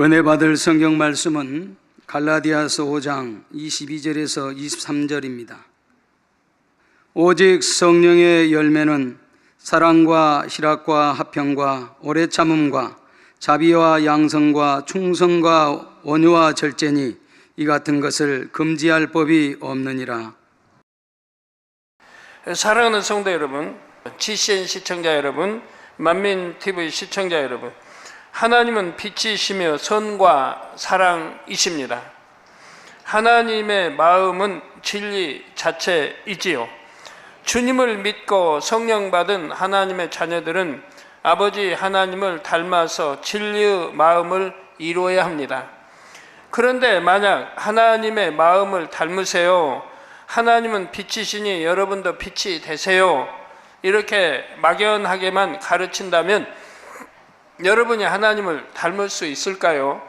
은혜 받을 성경 말씀은 갈라디아서 5장 22절에서 23절입니다. 오직 성령의 열매는 사랑과 희락과 화평과 오래 참음과 자비와 양성과 충성과 온유와 절제니 이 같은 것을 금지할 법이 없느니라. 사랑하는 성도 여러분, GCN 시청자 여러분, 만민TV 시청자 여러분, 하나님은 빛이시며 선과 사랑이십니다. 하나님의 마음은 진리 자체이지요. 주님을 믿고 성령 받은 하나님의 자녀들은 아버지 하나님을 닮아서 진리의 마음을 이루어야 합니다. 그런데 만약 하나님의 마음을 닮으세요, 하나님은 빛이시니 여러분도 빛이 되세요, 이렇게 막연하게만 가르친다면 여러분이 하나님을 닮을 수 있을까요?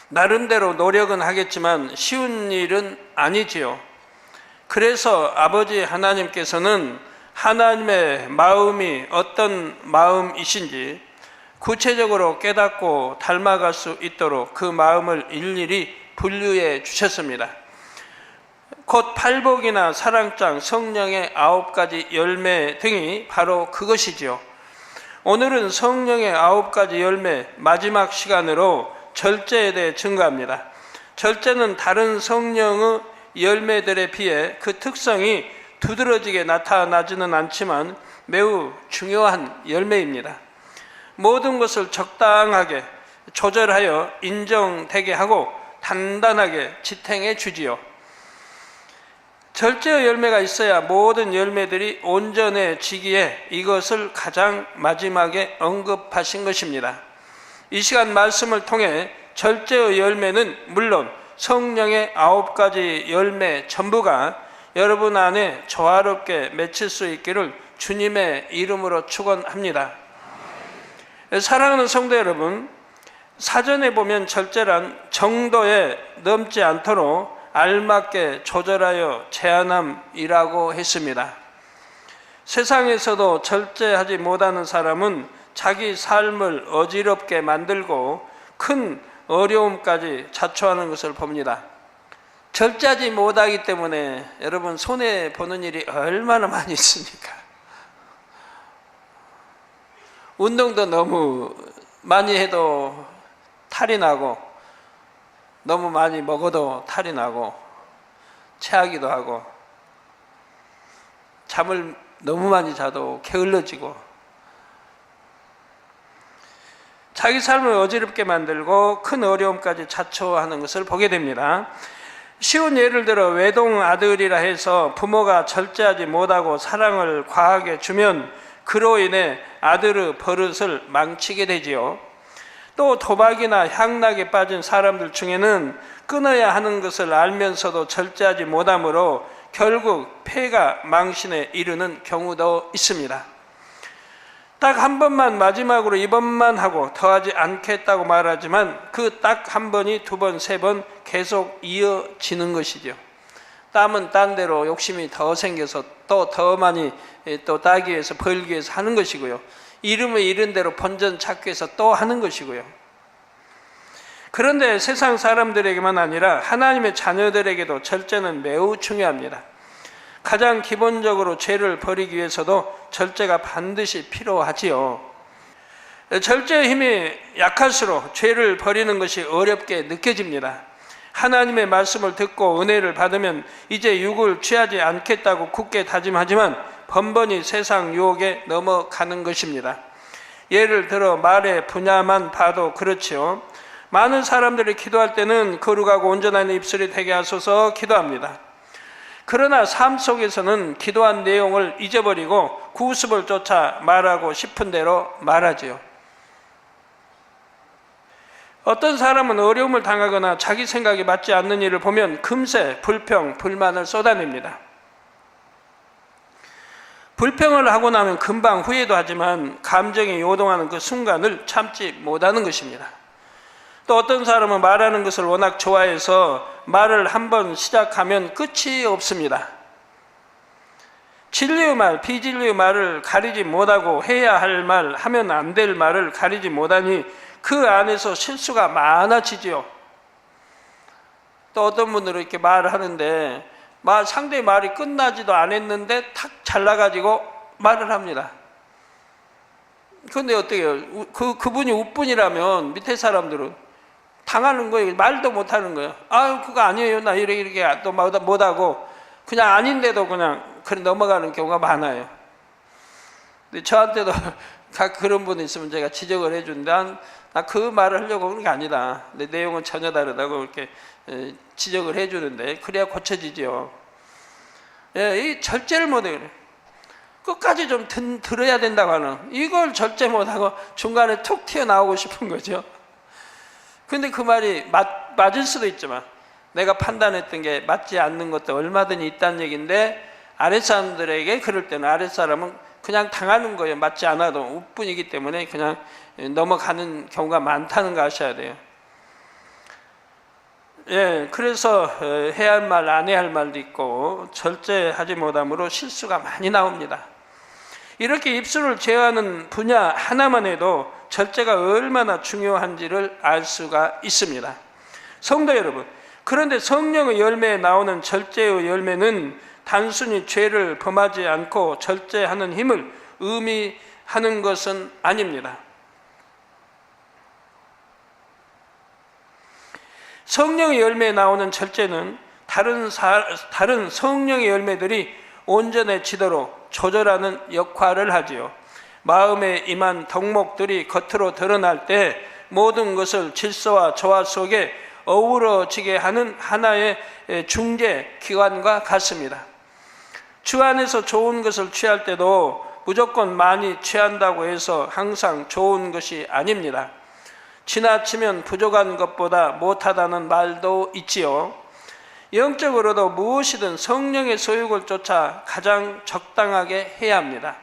나름대로 노력은 하겠지만 쉬운 일은 아니지요. 그래서 아버지 하나님께서는 하나님의 마음이 어떤 마음이신지 구체적으로 깨닫고 닮아갈 수 있도록 그 마음을 일일이 분류해 주셨습니다. 곧 팔복이나 사랑장, 성령의 9가지 열매 등이 바로 그것이지요. 오늘은 성령의 9가지 열매 마지막 시간으로 절제에 대해 증거합니다. 절제는 다른 성령의 열매들에 비해 그 특성이 두드러지게 나타나지는 않지만 매우 중요한 열매입니다. 모든 것을 적당하게 조절하여 인정되게 하고 단단하게 지탱해 주지요. 절제의 열매가 있어야 모든 열매들이 온전해지기에 이것을 가장 마지막에 언급하신 것입니다. 이 시간 말씀을 통해 절제의 열매는 물론 성령의 9가지 열매 전부가 여러분 안에 조화롭게 맺힐 수 있기를 주님의 이름으로 축원합니다. 사랑하는 성도 여러분, 사전에 보면 절제란 정도에 넘지 않도록 알맞게 조절하여 제한함이라고 했습니다. 세상에서도 절제하지 못하는 사람은 자기 삶을 어지럽게 만들고 큰 어려움까지 자초하는 것을 봅니다. 절제하지 못하기 때문에 여러분 손해보는 일이 얼마나 많이 있습니까? 운동도 너무 많이 해도 탈이 나고, 너무 많이 먹어도 탈이 나고, 체하기도 하고, 잠을 너무 많이 자도 게을러지고, 자기 삶을 어지럽게 만들고 큰 어려움까지 자초하는 것을 보게 됩니다. 쉬운 예를 들어 외동 아들이라 해서 부모가 절제하지 못하고 사랑을 과하게 주면 그로 인해 아들의 버릇을 망치게 되지요. 또 도박이나 향락에 빠진 사람들 중에는 끊어야 하는 것을 알면서도 절제하지 못하므로 결국 폐가 망신에 이르는 경우도 있습니다. 딱 한 번만, 마지막으로 이번만 하고 더하지 않겠다고 말하지만 그 딱 한 번이 두 번, 세 번 계속 이어지는 것이죠. 땀은 딴 대로 욕심이 더 생겨서 또 더 많이 또 따기 위해서, 벌기 위해서 하는 것이고요. 이름을 잃은 대로 본전 찾기 위해서 또 하는 것이고요. 그런데 세상 사람들에게만 아니라 하나님의 자녀들에게도 절제는 매우 중요합니다. 가장 기본적으로 죄를 버리기 위해서도 절제가 반드시 필요하지요. 절제의 힘이 약할수록 죄를 버리는 것이 어렵게 느껴집니다. 하나님의 말씀을 듣고 은혜를 받으면 이제 육을 취하지 않겠다고 굳게 다짐하지만 번번이 세상 유혹에 넘어가는 것입니다. 예를 들어 말의 분야만 봐도 그렇지요. 많은 사람들이 기도할 때는 거룩하고 온전한 입술이 되게 하소서 기도합니다. 그러나 삶 속에서는 기도한 내용을 잊어버리고 구습을 쫓아 말하고 싶은 대로 말하지요. 어떤 사람은 어려움을 당하거나 자기 생각이 맞지 않는 일을 보면 금세 불평, 불만을 쏟아냅니다. 불평을 하고 나면 금방 후회도 하지만 감정이 요동하는 그 순간을 참지 못하는 것입니다. 또 어떤 사람은 말하는 것을 워낙 좋아해서 말을 한번 시작하면 끝이 없습니다. 진리의 말, 비진리의 말을 가리지 못하고 해야 할 말, 하면 안 될 말을 가리지 못하니 그 안에서 실수가 많아지지요. 또 어떤 분들은 이렇게 말을 하는데 상대의 말이 끝나지도 않았는데 탁 잘라가지고 말을 합니다. 그런데 어떻게 해요? 그분이 우뿐이라면 밑에 사람들은 당하는 거예요. 말도 못하는 거예요. 아유 그거 아니에요. 나 이렇게 또 못하고 그냥 아닌데도 그냥 넘어가는 경우가 많아요. 근데 저한테도 각 그런 분이 있으면 제가 지적을 해준데 나 그 말을 하려고 그런 게 아니다. 내 내용은 전혀 다르다고 이렇게 지적을 해주는데 그래야 고쳐지죠. 예, 이 절제를 못해요. 끝까지 좀 들어야 된다고 하는 이걸 절제 못하고 중간에 툭 튀어나오고 싶은 거죠. 근데 그 말이 맞을 수도 있지만 내가 판단했던 게 맞지 않는 것도 얼마든지 있다는 얘기인데 아랫사람들에게 그럴 때는 아랫사람은 그냥 당하는 거예요. 맞지 않아도 우뿐이기 때문에 그냥 넘어가는 경우가 많다는 거 아셔야 돼요. 예, 그래서 해야 할 말, 안 해야 할 말도 있고 절제하지 못함으로 실수가 많이 나옵니다. 이렇게 입술을 제어하는 분야 하나만 해도 절제가 얼마나 중요한지를 알 수가 있습니다. 성도 여러분, 그런데 성령의 열매에 나오는 절제의 열매는 단순히 죄를 범하지 않고 절제하는 힘을 의미하는 것은 아닙니다. 성령의 열매에 나오는 절제는 다른 성령의 열매들이 온전해지도록 조절하는 역할을 하지요. 마음에 임한 덕목들이 겉으로 드러날 때 모든 것을 질서와 조화 속에 어우러지게 하는 하나의 중재 기관과 같습니다. 주 안에서 좋은 것을 취할 때도 무조건 많이 취한다고 해서 항상 좋은 것이 아닙니다. 지나치면 부족한 것보다 못하다는 말도 있지요. 영적으로도 무엇이든 성령의 소욕을 쫓아 가장 적당하게 해야 합니다.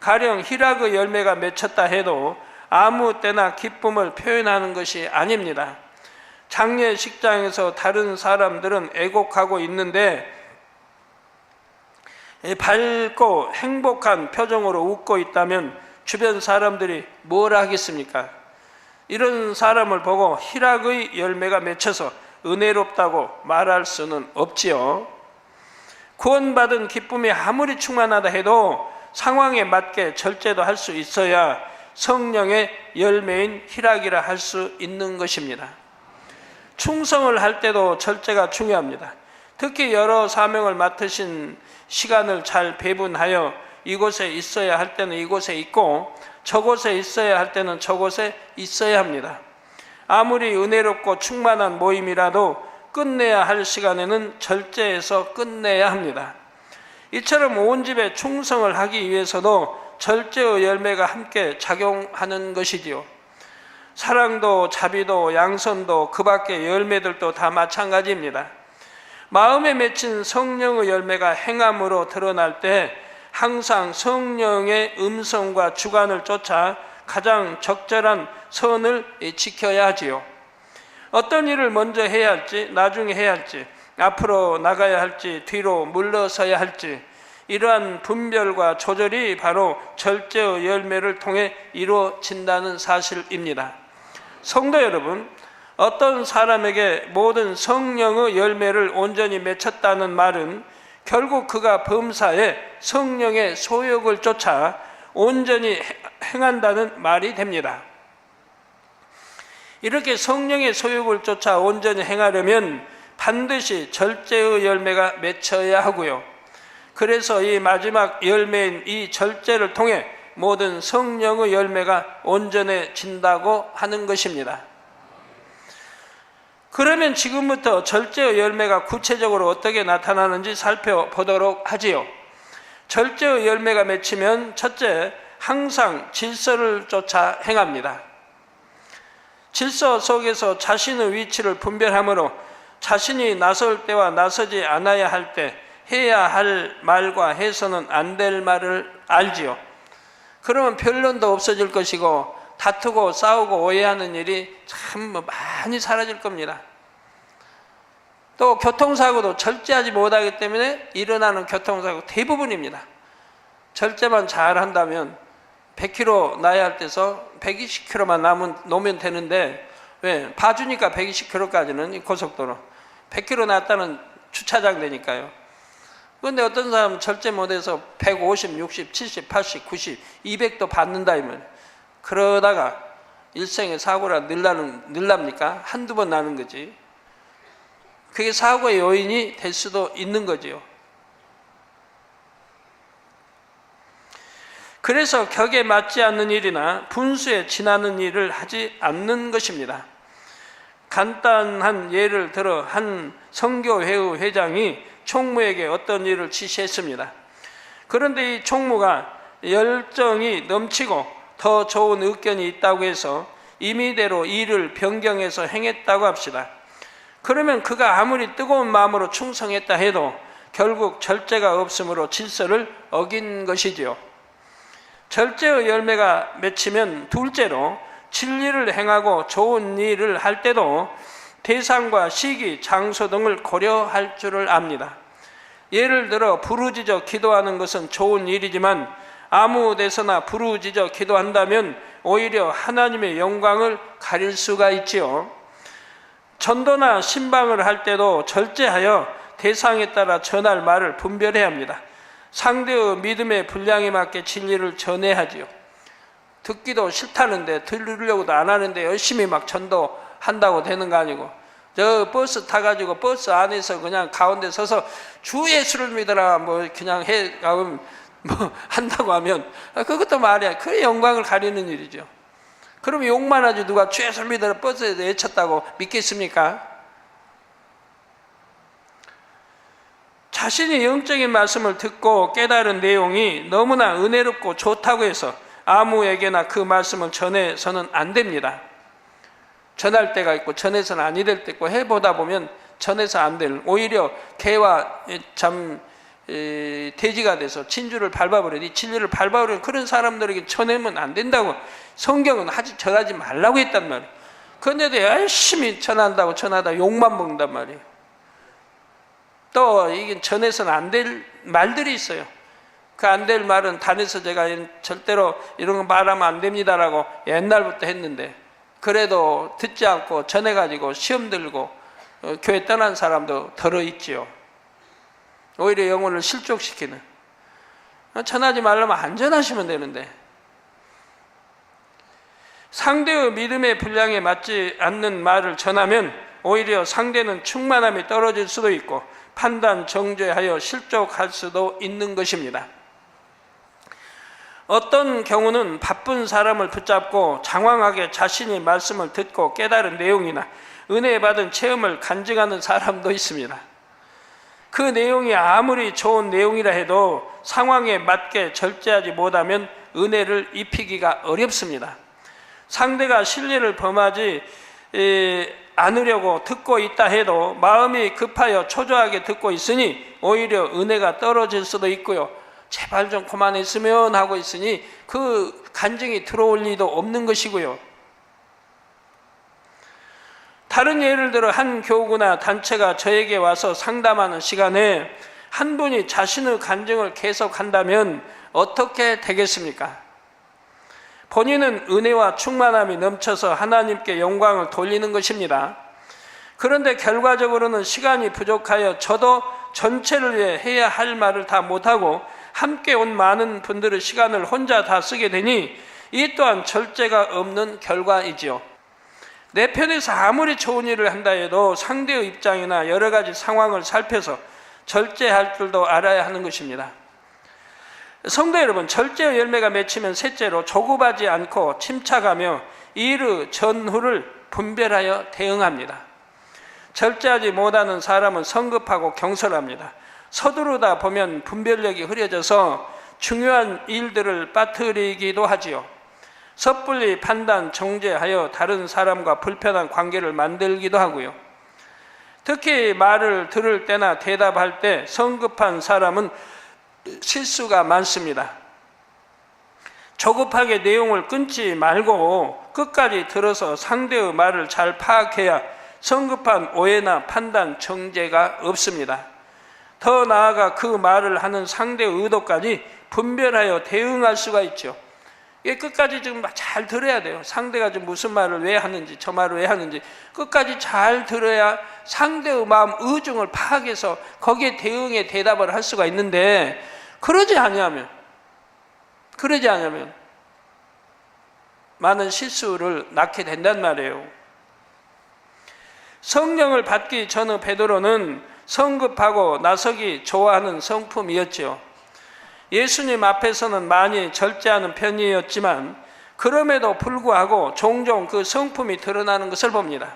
가령 희락의 열매가 맺혔다 해도 아무 때나 기쁨을 표현하는 것이 아닙니다. 장례식장에서 다른 사람들은 애곡하고 있는데 밝고 행복한 표정으로 웃고 있다면 주변 사람들이 뭘 하겠습니까? 이런 사람을 보고 희락의 열매가 맺혀서 은혜롭다고 말할 수는 없지요. 구원받은 기쁨이 아무리 충만하다 해도 상황에 맞게 절제도 할 수 있어야 성령의 열매인 희락이라 할 수 있는 것입니다. 충성을 할 때도 절제가 중요합니다. 특히 여러 사명을 맡으신 시간을 잘 배분하여 이곳에 있어야 할 때는 이곳에 있고 저곳에 있어야 할 때는 저곳에 있어야 합니다. 아무리 은혜롭고 충만한 모임이라도 끝내야 할 시간에는 절제해서 끝내야 합니다. 이처럼 온 집에 충성을 하기 위해서도 절제의 열매가 함께 작용하는 것이지요. 사랑도 자비도 양선도 그 밖의 열매들도 다 마찬가지입니다. 마음에 맺힌 성령의 열매가 행함으로 드러날 때 항상 성령의 음성과 주관을 쫓아 가장 적절한 선을 지켜야 하지요. 어떤 일을 먼저 해야 할지, 나중에 해야 할지, 앞으로 나가야 할지, 뒤로 물러서야 할지, 이러한 분별과 조절이 바로 절제의 열매를 통해 이루어진다는 사실입니다. 성도 여러분, 어떤 사람에게 모든 성령의 열매를 온전히 맺혔다는 말은 결국 그가 범사에 성령의 소욕을 쫓아 온전히 행한다는 말이 됩니다. 이렇게 성령의 소욕을 쫓아 온전히 행하려면 반드시 절제의 열매가 맺혀야 하고요. 그래서 이 마지막 열매인 이 절제를 통해 모든 성령의 열매가 온전해진다고 하는 것입니다. 그러면 지금부터 절제의 열매가 구체적으로 어떻게 나타나는지 살펴보도록 하지요. 절제의 열매가 맺히면 첫째, 항상 질서를 쫓아 행합니다. 질서 속에서 자신의 위치를 분별함으로 자신이 나설 때와 나서지 않아야 할 때 해야 할 말과 해서는 안 될 말을 알지요. 그러면 변론도 없어질 것이고 다투고 싸우고 오해하는 일이 참 많이 사라질 겁니다. 또 교통사고도 절제하지 못하기 때문에 일어나는 교통사고 대부분입니다. 절제만 잘 한다면 100km 나야 할 때서 120km만 놓으면 되는데, 왜? 봐주니까 120km까지는 고속도로. 100km 났다는 주차장 되니까요. 그런데 어떤 사람은 절제 못해서 150, 60, 70, 80, 90, 200도 받는다 이면 그러다가 일생에 사고가 늘랍니까? 한두 번 나는 거지. 그게 사고의 요인이 될 수도 있는 거지요. 그래서 격에 맞지 않는 일이나 분수에 지나는 일을 하지 않는 것입니다. 간단한 예를 들어 한 선교회의 회장이 총무에게 어떤 일을 지시했습니다. 그런데 이 총무가 열정이 넘치고 더 좋은 의견이 있다고 해서 임의대로 일을 변경해서 행했다고 합시다. 그러면 그가 아무리 뜨거운 마음으로 충성했다 해도 결국 절제가 없으므로 질서를 어긴 것이지요. 절제의 열매가 맺히면 둘째로 진리를 행하고 좋은 일을 할 때도 대상과 시기, 장소 등을 고려할 줄을 압니다. 예를 들어 부르짖어 기도하는 것은 좋은 일이지만 아무 데서나 부르짖어 기도한다면 오히려 하나님의 영광을 가릴 수가 있지요. 전도나 신방을 할 때도 절제하여 대상에 따라 전할 말을 분별해야 합니다. 상대의 믿음의 분량에 맞게 진리를 전해야 하지요. 듣기도 싫다는데 들으려고도 안 하는데 열심히 막 전도한다고 되는 거 아니고, 저 버스 타가지고 버스 안에서 그냥 가운데 서서 주 예수를 믿어라 뭐 그냥 해 가면 뭐 한다고 하면 그것도 말이야. 그 영광을 가리는 일이죠. 그럼 욕만 하지 누가 주 예수를 믿어라 버스에서 외쳤다고 믿겠습니까? 자신이 영적인 말씀을 듣고 깨달은 내용이 너무나 은혜롭고 좋다고 해서 아무에게나 그 말씀을 전해서는 안 됩니다. 전할 때가 있고 전해서는 아니 될 때 있고 해보다 보면 전해서 안 될, 오히려 개와 돼지가 돼서 진주를 밟아버려, 이 진리를 밟아버리는 그런 사람들에게 전하면 안 된다고 성경은 전하지 말라고 했단 말이에요. 그런데도 열심히 전한다고 전하다 욕만 먹는단 말이에요. 또 이게 전해서는 안 될 말들이 있어요. 그 안 될 말은 단에서 제가 절대로 이런 거 말하면 안 됩니다라고 옛날부터 했는데, 그래도 듣지 않고 전해가지고 시험 들고 교회 떠난 사람도 덜어 있지요. 오히려 영혼을 실족시키는. 전하지 말라면 안 전하시면 되는데, 상대의 믿음의 분량에 맞지 않는 말을 전하면 오히려 상대는 충만함이 떨어질 수도 있고 판단 정죄하여 실족할 수도 있는 것입니다. 어떤 경우는 바쁜 사람을 붙잡고 장황하게 자신이 말씀을 듣고 깨달은 내용이나 은혜 받은 체험을 간증하는 사람도 있습니다. 그 내용이 아무리 좋은 내용이라 해도 상황에 맞게 절제하지 못하면 은혜를 입히기가 어렵습니다. 상대가 신뢰를 범하지 않으려고 듣고 있다 해도 마음이 급하여 초조하게 듣고 있으니 오히려 은혜가 떨어질 수도 있고요. 제발 좀 그만했으면 하고 있으니 그 간증이 들어올 리도 없는 것이고요. 다른 예를 들어 한 교구나 단체가 저에게 와서 상담하는 시간에 한 분이 자신의 간증을 계속한다면 어떻게 되겠습니까? 본인은 은혜와 충만함이 넘쳐서 하나님께 영광을 돌리는 것입니다. 그런데 결과적으로는 시간이 부족하여 저도 전체를 위해 해야 할 말을 다 못하고 함께 온 많은 분들의 시간을 혼자 다 쓰게 되니 이 또한 절제가 없는 결과이지요. 내 편에서 아무리 좋은 일을 한다 해도 상대의 입장이나 여러 가지 상황을 살펴서 절제할 줄도 알아야 하는 것입니다. 성도 여러분, 절제의 열매가 맺히면 셋째로 조급하지 않고 침착하며 이르 전후를 분별하여 대응합니다. 절제하지 못하는 사람은 성급하고 경솔합니다. 서두르다 보면 분별력이 흐려져서 중요한 일들을 빠뜨리기도 하지요. 섣불리 판단, 정죄하여 다른 사람과 불편한 관계를 만들기도 하고요. 특히 말을 들을 때나 대답할 때 성급한 사람은 실수가 많습니다. 조급하게 내용을 끊지 말고 끝까지 들어서 상대의 말을 잘 파악해야 성급한 오해나 판단, 정죄가 없습니다. 더 나아가 그 말을 하는 상대의 의도까지 분별하여 대응할 수가 있죠. 이게 끝까지 지금 잘 들어야 돼요. 상대가 지금 무슨 말을 왜 하는지, 저 말을 왜 하는지 끝까지 잘 들어야 상대의 마음 의중을 파악해서 거기에 대응에 대답을 할 수가 있는데, 그러지 않으면 많은 실수를 낳게 된단 말이에요. 성령을 받기 전의 베드로는 성급하고 나서기 좋아하는 성품이었지요. 예수님 앞에서는 많이 절제하는 편이었지만 그럼에도 불구하고 종종 그 성품이 드러나는 것을 봅니다.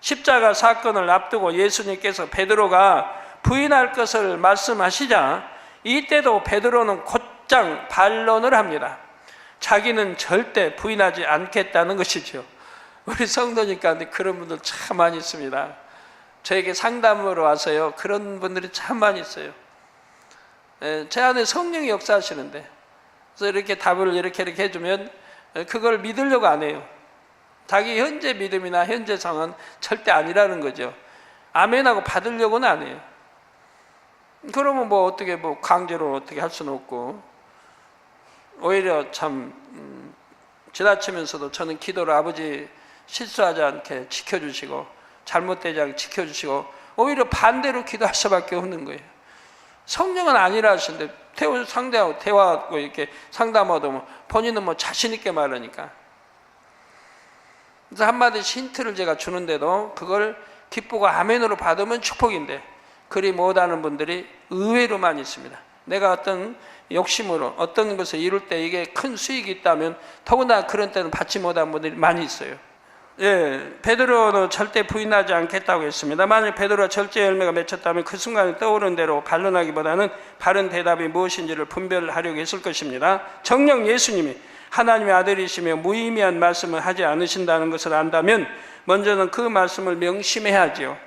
십자가 사건을 앞두고 예수님께서 베드로가 부인할 것을 말씀하시자 이때도 베드로는 곧장 반론을 합니다. 자기는 절대 부인하지 않겠다는 것이죠. 우리 성도님 가운데 그런 분들 참 많이 있습니다. 저에게 상담으로 와서요, 그런 분들이 참 많이 있어요. 제 안에 성령이 역사하시는데, 그래서 이렇게 답을 이렇게 해주면 그걸 믿으려고 안 해요. 자기 현재 믿음이나 현재 상황은 절대 아니라는 거죠. 아멘하고 받으려고는 안 해요. 그러면 뭐 어떻게 뭐 강제로 어떻게 할 수는 없고, 오히려 참 지나치면서도 저는 기도를 아버지 실수하지 않게 지켜주시고 잘못되지 않게 지켜주시고 오히려 반대로 기도할 수밖에 없는 거예요. 성령은 아니라 하시는데 상대하고 대화하고 이렇게 상담하다 보면 본인은 뭐 자신 있게 말하니까. 그래서 한마디 힌트를 제가 주는데도 그걸 기쁘고 아멘으로 받으면 축복인데 그리 못하는 분들이 의외로 많이 있습니다. 내가 어떤 욕심으로 어떤 것을 이룰 때 이게 큰 수익이 있다면 더구나 그런 때는 받지 못한 분들이 많이 있어요. 예, 베드로는 절대 부인하지 않겠다고 했습니다. 만약 베드로가 절제 열매가 맺혔다면 그 순간에 떠오른 대로 반론하기보다는 바른 대답이 무엇인지를 분별하려고 했을 것입니다. 정녕 예수님이 하나님의 아들이시며 무의미한 말씀을 하지 않으신다는 것을 안다면 먼저는 그 말씀을 명심해야 하지요.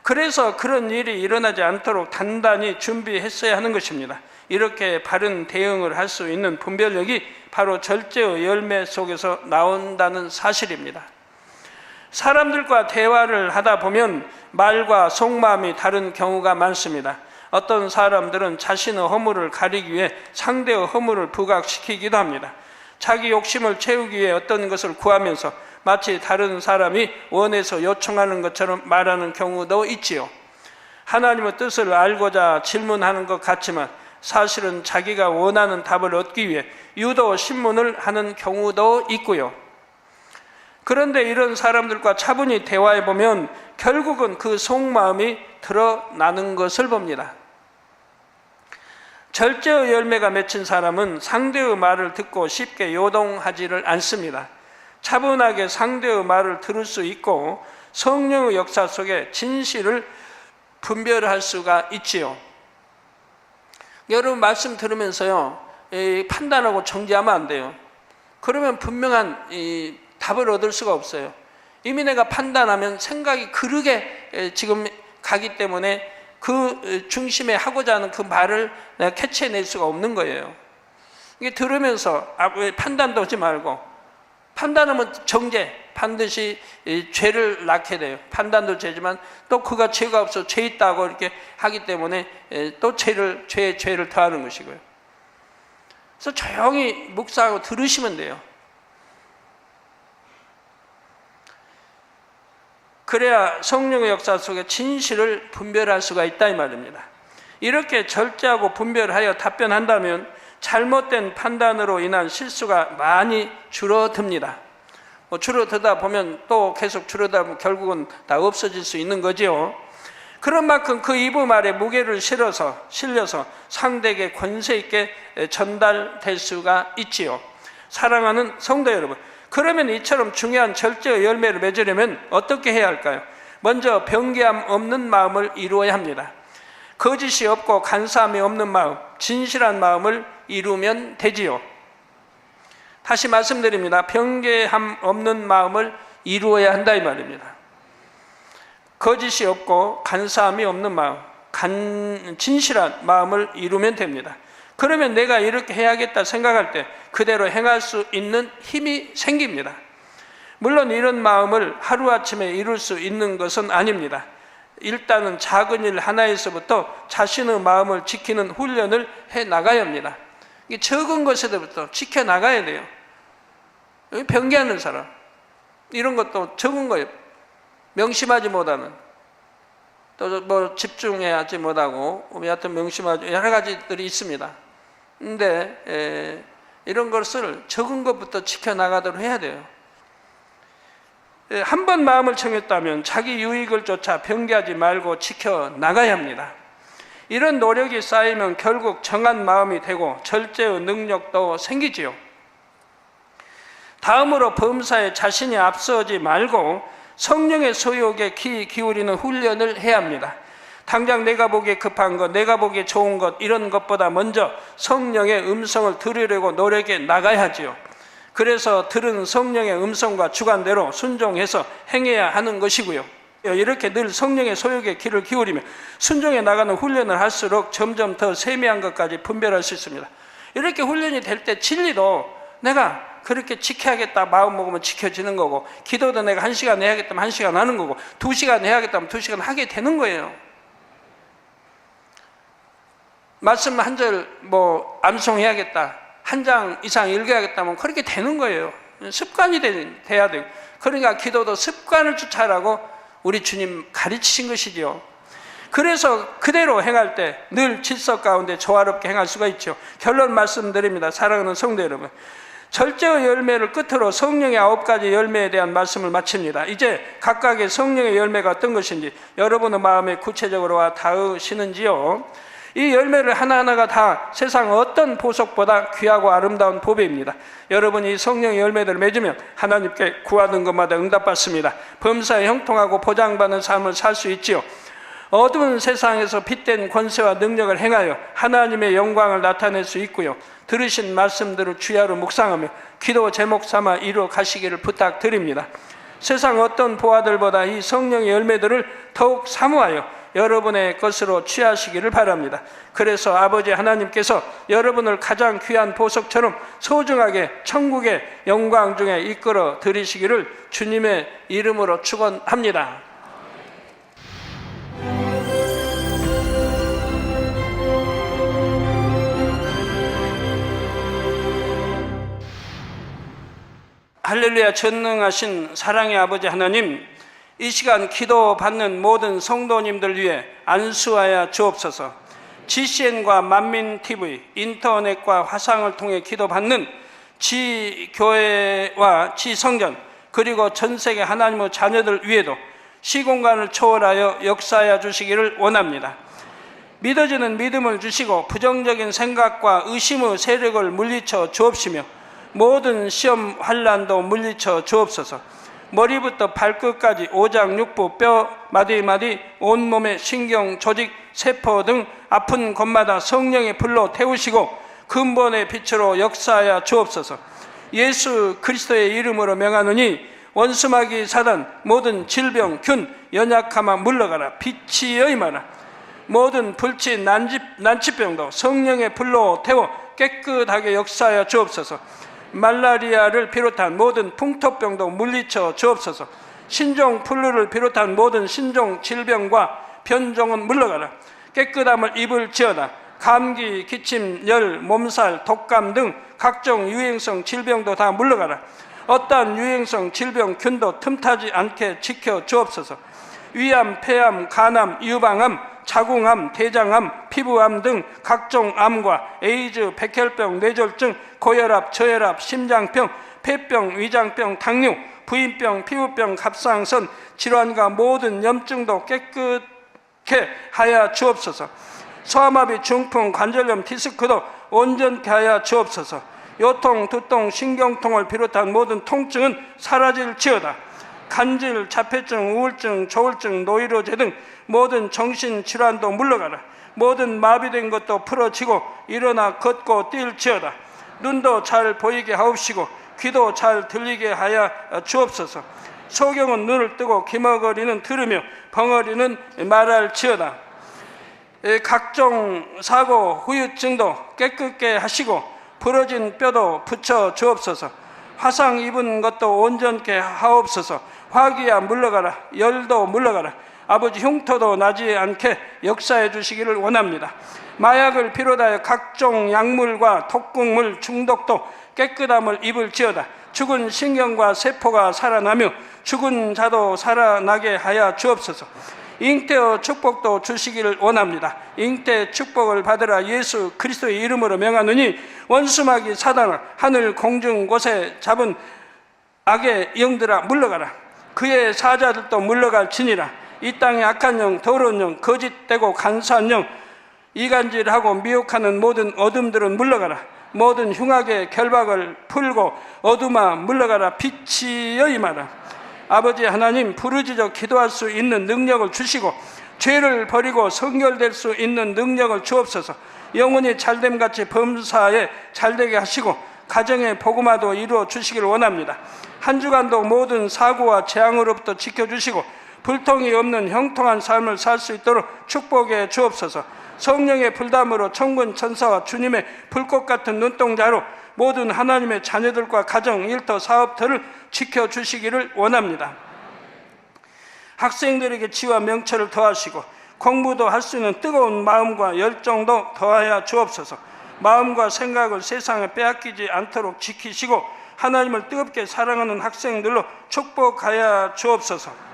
그래서 그런 일이 일어나지 않도록 단단히 준비했어야 하는 것입니다. 이렇게 바른 대응을 할 수 있는 분별력이 바로 절제의 열매 속에서 나온다는 사실입니다. 사람들과 대화를 하다 보면 말과 속마음이 다른 경우가 많습니다. 어떤 사람들은 자신의 허물을 가리기 위해 상대의 허물을 부각시키기도 합니다. 자기 욕심을 채우기 위해 어떤 것을 구하면서 마치 다른 사람이 원해서 요청하는 것처럼 말하는 경우도 있지요. 하나님의 뜻을 알고자 질문하는 것 같지만 사실은 자기가 원하는 답을 얻기 위해 유도 신문을 하는 경우도 있고요. 그런데 이런 사람들과 차분히 대화해 보면 결국은 그 속마음이 드러나는 것을 봅니다. 절제의 열매가 맺힌 사람은 상대의 말을 듣고 쉽게 요동하지를 않습니다. 차분하게 상대의 말을 들을 수 있고 성령의 역사 속에 진실을 분별할 수가 있지요. 여러분 말씀 들으면서요, 판단하고 정지하면 안 돼요. 그러면 분명한 답을 얻을 수가 없어요. 이미 내가 판단하면 생각이 그르게 지금 가기 때문에 그 중심에 하고자 하는 그 말을 내가 캐치해낼 수가 없는 거예요. 이게 들으면서 판단도 하지 말고, 판단하면 정죄, 반드시 죄를 낳게 돼요. 판단도 죄지만 또 그가 죄가 없어 죄 있다고 이렇게 하기 때문에 또 죄를 더하는 것이고요. 그래서 조용히 묵상하고 들으시면 돼요. 그래야 성령의 역사 속에 진실을 분별할 수가 있다 이 말입니다. 이렇게 절제하고 분별하여 답변한다면 잘못된 판단으로 인한 실수가 많이 줄어듭니다. 줄어들다 보면 또 계속 줄어들다 보면 결국은 다 없어질 수 있는 거지요. 그런 만큼 그 이부 말에 무게를 실려서 상대에게 권세 있게 전달될 수가 있지요. 사랑하는 성도 여러분, 그러면 이처럼 중요한 절제의 열매를 맺으려면 어떻게 해야 할까요? 먼저 변개함 없는 마음을 이루어야 합니다. 거짓이 없고 간사함이 없는 마음, 진실한 마음을 이루면 되지요. 다시 말씀드립니다. 변개함 없는 마음을 이루어야 한다 이 말입니다. 거짓이 없고 간사함이 없는 마음, 진실한 마음을 이루면 됩니다. 그러면 내가 이렇게 해야겠다 생각할 때 그대로 행할 수 있는 힘이 생깁니다. 물론 이런 마음을 하루아침에 이룰 수 있는 것은 아닙니다. 일단은 작은 일 하나에서부터 자신의 마음을 지키는 훈련을 해 나가야 합니다. 이 적은 것에서부터 지켜나가야 돼요. 변기하는 사람, 이런 것도 적은 거예요. 명심하지 못하는, 또 뭐 집중하지 못하고 여하튼 명심하지, 여러 가지들이 있습니다. 근데 이런 것을 적은 것부터 지켜나가도록 해야 돼요. 한 번 마음을 정했다면 자기 유익을 쫓아 변개하지 말고 지켜나가야 합니다. 이런 노력이 쌓이면 결국 정한 마음이 되고 절제의 능력도 생기지요. 다음으로 범사에 자신이 앞서지 말고 성령의 소욕에 귀 기울이는 훈련을 해야 합니다. 당장 내가 보기에 급한 것, 내가 보기에 좋은 것, 이런 것보다 먼저 성령의 음성을 들으려고 노력해 나가야 하지요. 그래서 들은 성령의 음성과 주관대로 순종해서 행해야 하는 것이고요. 이렇게 늘 성령의 소욕에 귀를 기울이며 순종해 나가는 훈련을 할수록 점점 더 세미한 것까지 분별할 수 있습니다. 이렇게 훈련이 될 때 진리도 내가 그렇게 지켜야겠다 마음 먹으면 지켜지는 거고, 기도도 내가 1시간 해야겠다면 1시간 하는 거고, 2시간 해야겠다면 2시간 하게 되는 거예요. 말씀 한 절 뭐 암송해야겠다, 한 장 이상 읽어야겠다면 그렇게 되는 거예요. 습관이 돼야 돼요. 그러니까 기도도 습관을 쫓아라고 우리 주님 가르치신 것이죠. 그래서 그대로 행할 때 늘 질서 가운데 조화롭게 행할 수가 있죠. 결론 말씀드립니다. 사랑하는 성도 여러분, 절제의 열매를 끝으로 성령의 9가지 열매에 대한 말씀을 마칩니다. 이제 각각의 성령의 열매가 어떤 것인지 여러분의 마음에 구체적으로 와 닿으시는지요? 이 열매를 하나하나가 다 세상 어떤 보석보다 귀하고 아름다운 보배입니다. 여러분이 성령의 열매들을 맺으면 하나님께 구하는 것마다 응답받습니다. 범사에 형통하고 보장받는 삶을 살 수 있지요. 어두운 세상에서 빛된 권세와 능력을 행하여 하나님의 영광을 나타낼 수 있고요. 들으신 말씀들을 주야로 묵상하며 기도 제목 삼아 이루어 가시기를 부탁드립니다. 세상 어떤 보화들보다 이 성령의 열매들을 더욱 사모하여 여러분의 것으로 취하시기를 바랍니다. 그래서 아버지 하나님께서 여러분을 가장 귀한 보석처럼 소중하게 천국의 영광 중에 이끌어 들이시기를 주님의 이름으로 축원합니다. 할렐루야. 전능하신 사랑의 아버지 하나님, 이 시간 기도받는 모든 성도님들 위해 안수하여 주옵소서. GCN과 만민TV, 인터넷과 화상을 통해 기도받는 지교회와 지성전, 그리고 전세계 하나님의 자녀들 위에도 시공간을 초월하여 역사하여 주시기를 원합니다. 믿어지는 믿음을 주시고 부정적인 생각과 의심의 세력을 물리쳐 주옵시며 모든 시험 환난도 물리쳐 주옵소서. 머리부터 발끝까지 오장육부, 뼈, 마디마디, 온몸의 신경, 조직, 세포 등 아픈 곳마다 성령의 불로 태우시고 근본의 빛으로 역사하여 주옵소서. 예수 그리스도의 이름으로 명하노니 원수마귀 사단, 모든 질병, 균, 연약함아 물러가라. 빛이 여임하라. 모든 불치, 난치병도 성령의 불로 태워 깨끗하게 역사하여 주옵소서. 말라리아를 비롯한 모든 풍토병도 물리쳐 주옵소서. 신종 플루를 비롯한 모든 신종 질병과 변종은 물러가라. 깨끗함을 입을지어다. 감기, 기침, 열, 몸살, 독감 등 각종 유행성 질병도 다 물러가라. 어떠한 유행성 질병 균도 틈타지 않게 지켜 주옵소서. 위암, 폐암, 간암, 유방암, 자궁암, 대장암, 피부암 등 각종 암과 에이즈, 백혈병, 뇌졸중, 고혈압, 저혈압, 심장병, 폐병, 위장병, 당뇨, 부인병, 피부병, 갑상선 질환과 모든 염증도 깨끗게 하여 주옵소서. 소아마비, 중풍, 관절염, 디스크도 온전케 하여 주옵소서. 요통, 두통, 신경통을 비롯한 모든 통증은 사라질지어다. 간질, 자폐증, 우울증, 조울증, 노이로제 등 모든 정신질환도 물러가라. 모든 마비된 것도 풀어지고 일어나 걷고 뛸지어다. 눈도 잘 보이게 하옵시고 귀도 잘 들리게 하여 주옵소서. 소경은 눈을 뜨고 기머거리는 들으며 벙어리는 말할지어다. 각종 사고, 후유증도 깨끗게 하시고 부러진 뼈도 붙여 주옵소서. 화상 입은 것도 온전케 하옵소서. 화기야 물러가라. 열도 물러가라. 아버지 흉터도 나지 않게 역사해 주시기를 원합니다. 마약을 비롯하여 각종 약물과 독극물 중독도 깨끗함을 입을지어다. 죽은 신경과 세포가 살아나며 죽은 자도 살아나게 하여 주옵소서. 잉태의 축복도 주시기를 원합니다. 잉태 축복을 받으라. 예수 그리스도의 이름으로 명하느니 원수마귀 사단아, 하늘 공중 곳에 잡은 악의 영들아 물러가라. 그의 사자들도 물러갈지니라. 이 땅의 악한 영, 더러운 영, 거짓되고 간사한 영, 이간질하고 미혹하는 모든 어둠들은 물러가라. 모든 흉악의 결박을 풀고 어둠아 물러가라. 빛이여 임하라. 아버지 하나님, 부르짖어 기도할 수 있는 능력을 주시고 죄를 버리고 성결될 수 있는 능력을 주옵소서. 영혼이 잘됨같이 범사에 잘되게 하시고 가정의 복음화도 이루어 주시기를 원합니다. 한 주간도 모든 사고와 재앙으로부터 지켜주시고 불통이 없는 형통한 삶을 살 수 있도록 축복해 주옵소서. 성령의 불담으로 천군 천사와 주님의 불꽃 같은 눈동자로 모든 하나님의 자녀들과 가정, 일터, 사업터를 지켜주시기를 원합니다. 학생들에게 지와 명철을 더하시고 공부도 할 수 있는 뜨거운 마음과 열정도 더하여 주옵소서. 마음과 생각을 세상에 빼앗기지 않도록 지키시고 하나님을 뜨겁게 사랑하는 학생들로 축복하여 주옵소서.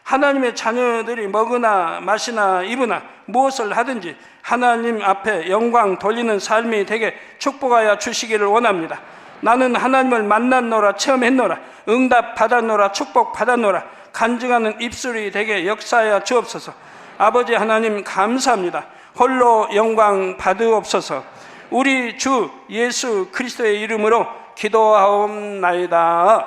하나님의 자녀들이 먹으나 마시나 입으나 무엇을 하든지 하나님 앞에 영광 돌리는 삶이 되게 축복하여 주시기를 원합니다. 나는 하나님을 만났노라, 체험했노라, 응답 받았노라, 축복 받았노라, 간증하는 입술이 되게 역사하여 주옵소서. 아버지 하나님 감사합니다. 홀로 영광 받으옵소서. 우리 주 예수 그리스도의 이름으로 기도하옵나이다.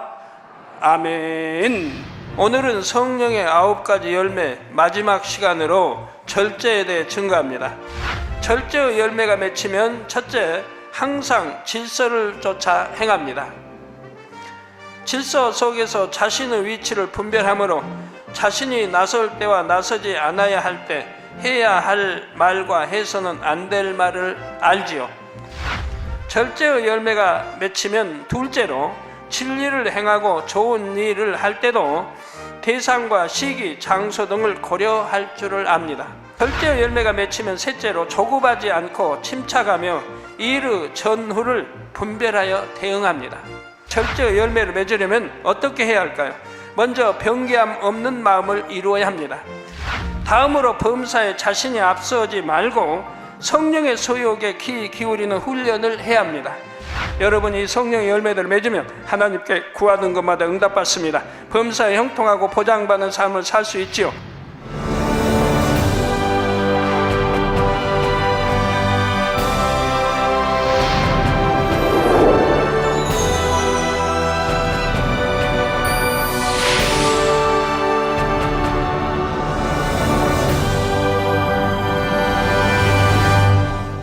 아멘. 오늘은 성령의 9가지 열매 마지막 시간으로 절제에 대해 증거합니다. 절제의 열매가 맺히면 첫째, 항상 질서를 쫓아 행합니다. 질서 속에서 자신의 위치를 분별함으로 자신이 나설 때와 나서지 않아야 할 때 해야 할 말과 해서는 안 될 말을 알지요. 절제의 열매가 맺히면 둘째로 진리를 행하고 좋은 일을 할 때도 대상과 시기, 장소 등을 고려할 줄을 압니다. 절제의 열매가 맺히면 셋째로 조급하지 않고 침착하며 일의 전후를 분별하여 대응합니다. 절제의 열매를 맺으려면 어떻게 해야 할까요? 먼저 변개함 없는 마음을 이루어야 합니다. 다음으로 범사에 자신이 앞서지 말고 성령의 소욕에 귀 기울이는 훈련을 해야 합니다. 여러분이 성령의 열매들을 맺으면 하나님께 구하는 것마다 응답받습니다. 범사에 형통하고 보장받는 삶을 살 수 있지요.